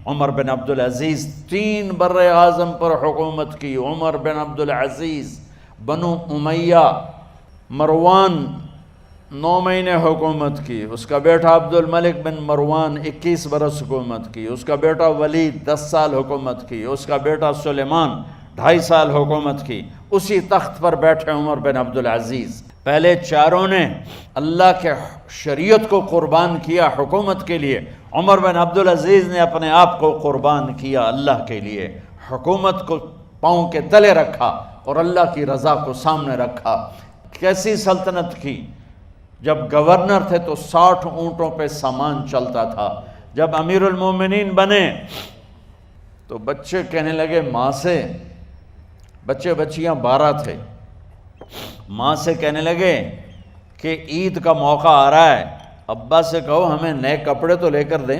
عمر بن عبدالعزیز 3 بر اعظم پر حکومت کی. عمر بن عبدالعزیز، بنو امیہ، مروان 9 مہینے حکومت کی. اس کا بیٹا عبد الملک بن مروان 21 برس حکومت کی. اس کا بیٹا ولید 10 سال حکومت کی. اس کا بیٹا سلیمان 2.5 سال حکومت کی. اسی تخت پر بیٹھے عمر بن عبدالعزیز. پہلے چاروں نے اللہ کے شریعت کو قربان کیا حکومت کے لیے. عمر بن عبدالعزیز نے اپنے آپ کو قربان کیا اللہ کے لیے. حکومت کو پاؤں کے تلے رکھا اور اللہ کی رضا کو سامنے رکھا. کیسی سلطنت کی؟ جب گورنر تھے تو 60 اونٹوں پہ سامان چلتا تھا. جب امیر المومنین بنے تو بچے کہنے لگے ماں سے، بچے بچیاں 12 تھے، ماں سے کہنے لگے کہ عید کا موقع آ رہا ہے، ابا سے کہو ہمیں نئے کپڑے تو لے کر دیں.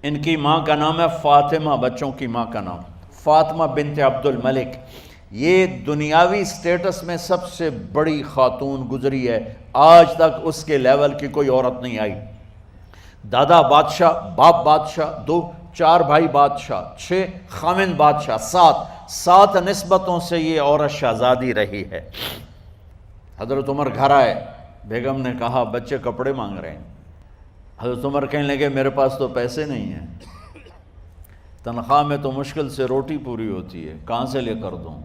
ان کی ماں کا نام ہے فاطمہ، بچوں کی ماں کا نام فاطمہ بنت عبد الملک. یہ دنیاوی سٹیٹس میں سب سے بڑی خاتون گزری ہے. آج تک اس کے لیول کی کوئی عورت نہیں آئی. دادا بادشاہ، باپ بادشاہ، 4 بھائی بادشاہ، 6 خامند بادشاہ، 7 نسبتوں سے یہ عورت شہزادی رہی ہے. حضرت عمر گھر آئے، بیگم نے کہا بچے کپڑے مانگ رہے ہیں. حضرت عمر کہنے لگے میرے پاس تو پیسے نہیں ہیں، تنخواہ میں تو مشکل سے روٹی پوری ہوتی ہے، کہاں سے لے کر دوں؟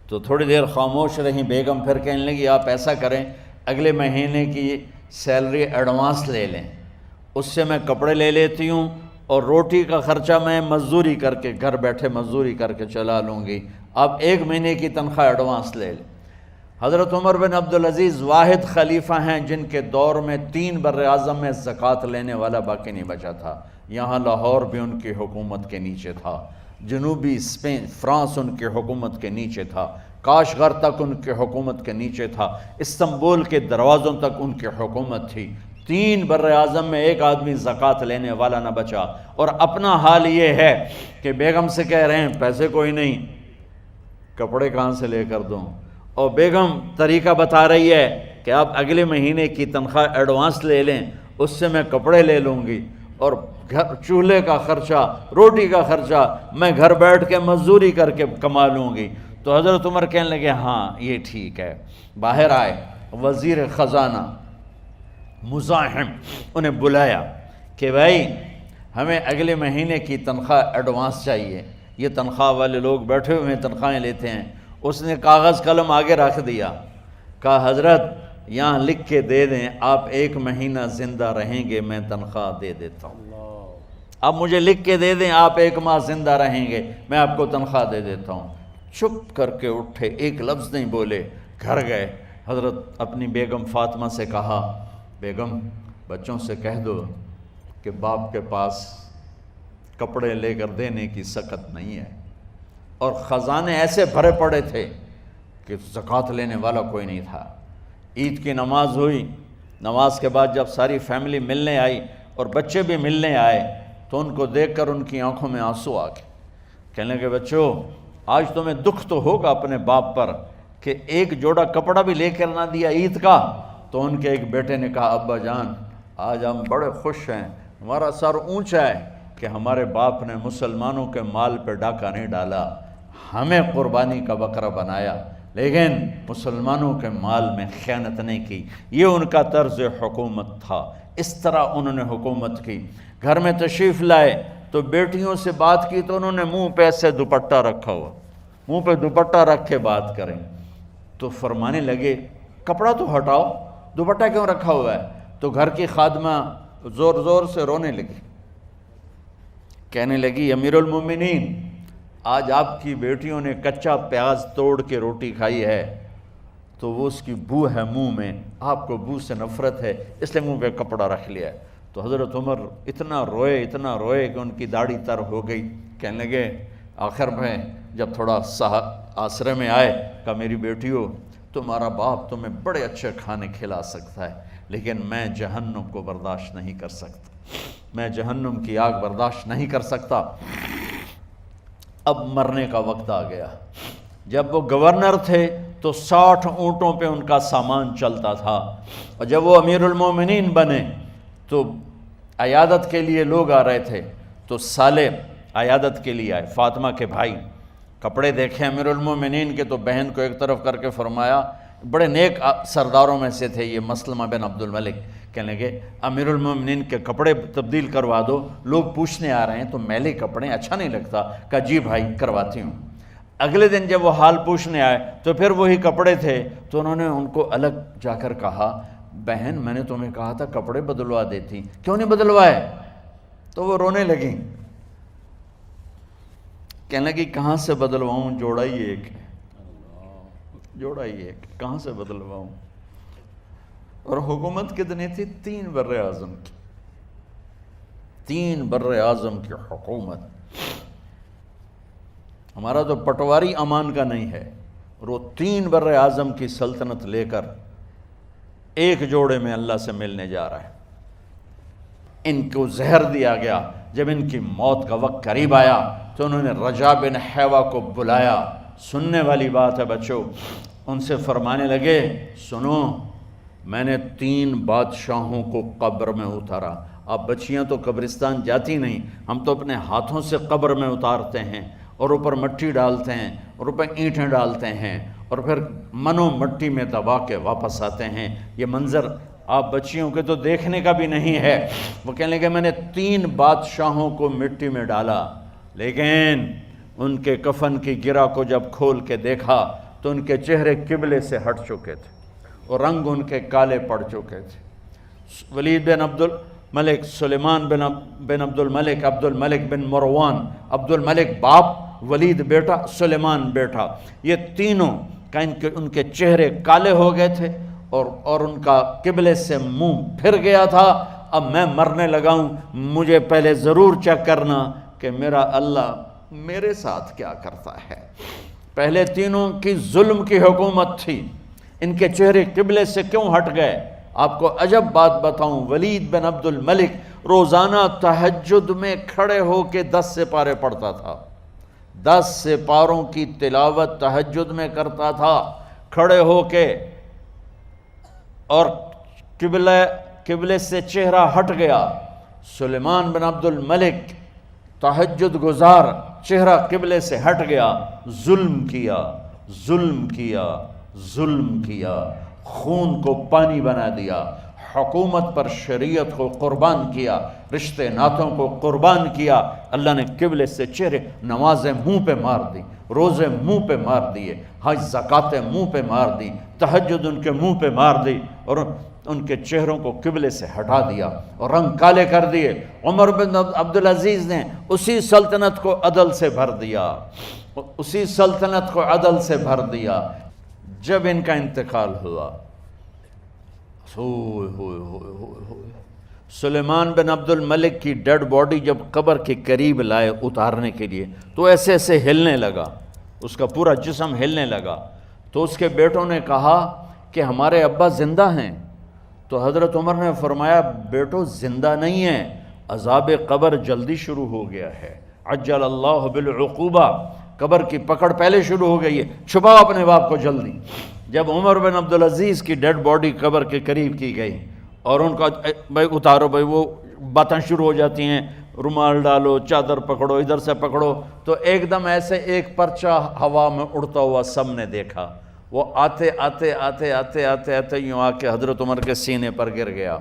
تو تھوڑی دیر خاموش رہیں. بیگم پھر کہنے لگی آپ ایسا کریں، اگلے مہینے کی سیلری ایڈوانس لے لیں، اس سے میں کپڑے لے لیتی ہوں اور روٹی کا خرچہ میں مزدوری کر کے گھر بیٹھے مزدوری کر کے چلا لوں گی، آپ 1 مہینے کی تنخواہ ایڈوانس لے لیں. حضرت عمر بن عبدالعزیز واحد خلیفہ ہیں جن کے دور میں 3 بر اعظم میں زکوٰۃ لینے والا باقی نہیں بچا تھا. یہاں لاہور بھی ان کی حکومت کے نیچے تھا، جنوبی اسپین فرانس ان کی حکومت کے نیچے تھا، کاشغر تک ان کی حکومت کے نیچے تھا، استنبول کے دروازوں تک ان کی حکومت تھی. 3 بر اعظم میں ایک آدمی زکوٰۃ لینے والا نہ بچا. اور اپنا حال یہ ہے کہ بیگم سے کہہ رہے ہیں پیسے کوئی نہیں، کپڑے کہاں سے لے کر دوں؟ اور بیگم طریقہ بتا رہی ہے کہ آپ اگلے مہینے کی تنخواہ ایڈوانس لے لیں، اس سے میں کپڑے لے لوں گی اور چولہے کا خرچہ، روٹی کا خرچہ میں گھر بیٹھ کے مزدوری کر کے کما لوں گی. تو حضرت عمر کہنے لگے ہاں یہ ٹھیک ہے. باہر آئے وزیر خزانہ مزاحم، انہیں بلایا کہ بھائی ہمیں اگلے مہینے کی تنخواہ ایڈوانس چاہیے. یہ تنخواہ والے لوگ بیٹھے ہوئے تنخواہیں لیتے ہیں. اس نے کاغذ قلم آگے رکھ دیا، کہا حضرت یہاں لکھ کے دے دیں آپ 1 مہینہ زندہ رہیں گے میں تنخواہ دے دیتا ہوں. اب مجھے لکھ کے دے دیں آپ 1 ماہ زندہ رہیں گے میں آپ کو تنخواہ دے دیتا ہوں. چپ کر کے اٹھے، ایک لفظ نہیں بولے، گھر گئے. حضرت اپنی بیگم فاطمہ سے کہا بیگم بچوں سے کہہ دو کہ باپ کے پاس کپڑے لے کر دینے کی سکت نہیں ہے. اور خزانے ایسے بھرے پڑے تھے کہ زکوٰۃ لینے والا کوئی نہیں تھا. عید کی نماز ہوئی، نماز کے بعد جب ساری فیملی ملنے آئی اور بچے بھی ملنے آئے تو ان کو دیکھ کر ان کی آنکھوں میں آنسو آ گئے. کہنے لگے بچوں آج تمہیں دکھ تو ہوگا اپنے باپ پر کہ ایک جوڑا کپڑا بھی لے کر نہ دیا عید کا. تو ان کے ایک بیٹے نے کہا ابا جان آج ہم بڑے خوش ہیں، ہمارا سر اونچا ہے کہ ہمارے باپ نے مسلمانوں کے مال پہ ڈاکہ نہیں ڈالا، ہمیں قربانی کا بکرا بنایا لیکن مسلمانوں کے مال میں خیانت نہیں کی. یہ ان کا طرز حکومت تھا، اس طرح انہوں نے حکومت کی. گھر میں تشریف لائے تو بیٹیوں سے بات کی تو انہوں نے منہ پہ ایسے دوپٹہ رکھا ہوا، منہ پہ دوپٹہ رکھ کے بات کریں. تو فرمانے لگے کپڑا تو ہٹاؤ، دوپٹہ کیوں رکھا ہوا ہے؟ تو گھر کی خادمہ زور زور سے رونے لگی، کہنے لگی امیر المومنین آج آپ کی بیٹیوں نے کچا پیاز توڑ کے روٹی کھائی ہے تو وہ اس کی بو ہے منہ میں، آپ کو بو سے نفرت ہے اس لیے منہ پہ کپڑا رکھ لیا ہے. تو حضرت عمر اتنا روئے کہ ان کی داڑھی تر ہو گئی. کہنے لگے آخر میں جب تھوڑا آسرے میں آئے کہا میری بیٹیوں تمہارا باپ تمہیں بڑے اچھے کھانے کھلا سکتا ہے لیکن میں جہنم کو برداشت نہیں کر سکتا، میں جہنم کی آگ برداشت نہیں کر سکتا. اب مرنے کا وقت آ گیا. جب وہ گورنر تھے تو 60 اونٹوں پہ ان کا سامان چلتا تھا، اور جب وہ امیر المومنین بنے تو عیادت کے لیے لوگ آ رہے تھے تو سالم عیادت کے لیے آئے، فاطمہ کے بھائی، کپڑے دیکھے امیر المومنین کے تو بہن کو ایک طرف کر کے فرمایا، بڑے نیک سرداروں میں سے تھے یہ مسلمہ بن عبد الملک، کہنے لگے امیر المومنین کے کپڑے تبدیل کروا دو، لوگ پوچھنے آ رہے ہیں تو میلے کپڑے اچھا نہیں لگتا، کہا جی بھائی کرواتی ہوں۔ اگلے دن جب وہ حال پوچھنے آئے تو پھر وہی کپڑے تھے تو انہوں نے ان کو الگ جا کر کہا، بہن میں نے تمہیں کہا تھا کپڑے بدلوا دیتی، کیوں نہیں بدلوائے؟ تو وہ رونے لگیں، کہنے لگی کہاں سے بدلواؤں، جوڑا ہی ایک ہے، جوڑا ہی ایک، کہاں سے بدلواؤں؟ اور حکومت کتنی تھی؟ 3 بر اعظم کی، 3 بر اعظم کی حکومت۔ ہمارا تو پٹواری امان کا نہیں ہے، اور وہ 3 بر اعظم کی سلطنت لے کر ایک جوڑے میں اللہ سے ملنے جا رہا ہے۔ ان کو زہر دیا گیا، جب ان کی موت کا وقت قریب آیا تو انہوں نے رجا بن حیوہ کو بلایا، سننے والی بات ہے بچوں، ان سے فرمانے لگے سنو، میں نے 3 بادشاہوں کو قبر میں اتارا، اب بچیاں تو قبرستان جاتی نہیں، ہم تو اپنے ہاتھوں سے قبر میں اتارتے ہیں اور اوپر مٹی ڈالتے ہیں اور اوپر اینٹیں ڈالتے ہیں اور پھر منو مٹی میں دبا کے واپس آتے ہیں، یہ منظر آپ بچیوں کے تو دیکھنے کا بھی نہیں ہے۔ وہ کہنے لگے میں نے 3 بادشاہوں کو مٹی میں ڈالا، لیکن ان کے کفن کی گرہ کو جب کھول کے دیکھا تو ان کے چہرے قبلے سے ہٹ چکے تھے اور رنگ ان کے کالے پڑ چکے تھے۔ ولید بن عبد الملک، سلیمان بن عبد الملک، عبد الملک بن مروان، عبد الملک باپ، ولید بیٹا، سلیمان بیٹا، یہ تینوں کا ان کے چہرے کالے ہو گئے تھے اور ان کا قبلے سے منہ پھر گیا تھا۔ اب میں مرنے لگا ہوں، مجھے پہلے ضرور چیک کرنا کہ میرا اللہ میرے ساتھ کیا کرتا ہے۔ پہلے تینوں کی ظلم کی حکومت تھی، ان کے چہرے قبلے سے کیوں ہٹ گئے؟ آپ کو عجب بات بتاؤں، ولید بن عبد الملک روزانہ تہجد میں کھڑے ہو کے 10 سپارے پڑھتا تھا، 10 سپاروں کی تلاوت تہجد میں کرتا تھا کھڑے ہو کے، اور قبلے سے چہرہ ہٹ گیا۔ سلیمان بن عبد الملک تہجد گزار، چہرہ قبلے سے ہٹ گیا، ظلم کیا، ظلم کیا، ظلم کیا، خون کو پانی بنا دیا، حکومت پر شریعت کو قربان کیا، رشتے ناتوں کو قربان کیا۔ اللہ نے قبلے سے چہرے، نمازیں منہ پہ مار دی، روزے منہ پہ مار دیے، حج زکاتیں منہ پہ مار دی، تہجد ان کے منہ پہ مار دی، اور ان کے چہروں کو قبلے سے ہٹا دیا اور رنگ کالے کر دیے۔ عمر بن عبدالعزیز نے اسی سلطنت کو عدل سے بھر دیا، اسی سلطنت کو عدل سے بھر دیا۔ جب ان کا انتقال ہوا، سلیمان بن عبد الملک کی ڈیڈ باڈی جب قبر کے قریب لائے اتارنے کے لیے تو ایسے ایسے ہلنے لگا، اس کا پورا جسم ہلنے لگا، تو اس کے بیٹوں نے کہا کہ ہمارے ابا زندہ ہیں، تو حضرت عمر نے فرمایا بیٹو زندہ نہیں ہیں، عذاب قبر جلدی شروع ہو گیا ہے، عجل اللہ بالعقوبہ، قبر کی پکڑ پہلے شروع ہو گئی ہے، چھپاؤ اپنے باپ کو جلدی۔ جب عمر بن عبدالعزیز کی ڈیڈ باڈی قبر کے قریب کی گئی اور ان کا بھائی اتارو، بھائی وہ باتیں شروع ہو جاتی ہیں، رومال ڈالو، چادر پکڑو، ادھر سے پکڑو، تو ایک دم ایسے ایک پرچہ ہوا میں اڑتا ہوا سب نے دیکھا، وہ آتے آتے آتے آتے آتے آتے یوں آ کے حضرت عمر کے سینے پر گر گیا،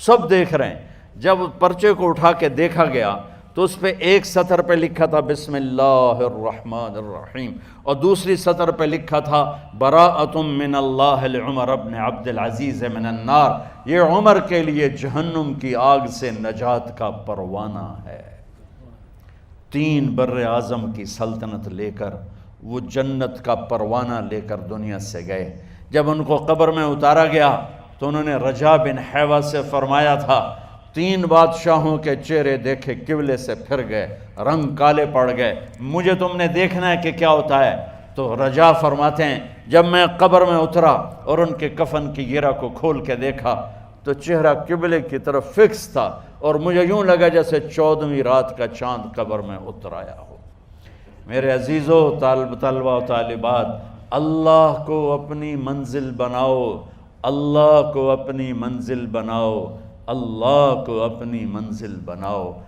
سب دیکھ رہے ہیں۔ جب پرچے کو اٹھا کے دیکھا گیا تو اس پہ ایک سطر پہ لکھا تھا بسم اللہ الرحمن الرحیم، اور دوسری سطر پہ لکھا تھا براءۃ من اللہ لعمر بن عبد العزیز من النار، یہ عمر کے لیے جہنم کی آگ سے نجات کا پروانہ ہے۔ 3 بر اعظم کی سلطنت لے کر وہ جنت کا پروانہ لے کر دنیا سے گئے۔ جب ان کو قبر میں اتارا گیا تو انہوں نے رجا بن حیوہ سے فرمایا تھا 3 بادشاہوں کے چہرے دیکھے قبلے سے پھر گئے، رنگ کالے پڑ گئے، مجھے تم نے دیکھنا ہے کہ کیا ہوتا ہے؟ تو رجا فرماتے ہیں جب میں قبر میں اترا اور ان کے کفن کی گرہ کو کھول کے دیکھا تو چہرہ قبلے کی طرف فکس تھا، اور مجھے یوں لگا جیسے 14ویں رات کا چاند قبر میں اتر آیا ہو۔ میرے عزیزو، طلبہ و طالبات، اللہ کو اپنی منزل بناؤ، اللہ کو اپنی منزل بناؤ، اللہ کو اپنی منزل بناؤ۔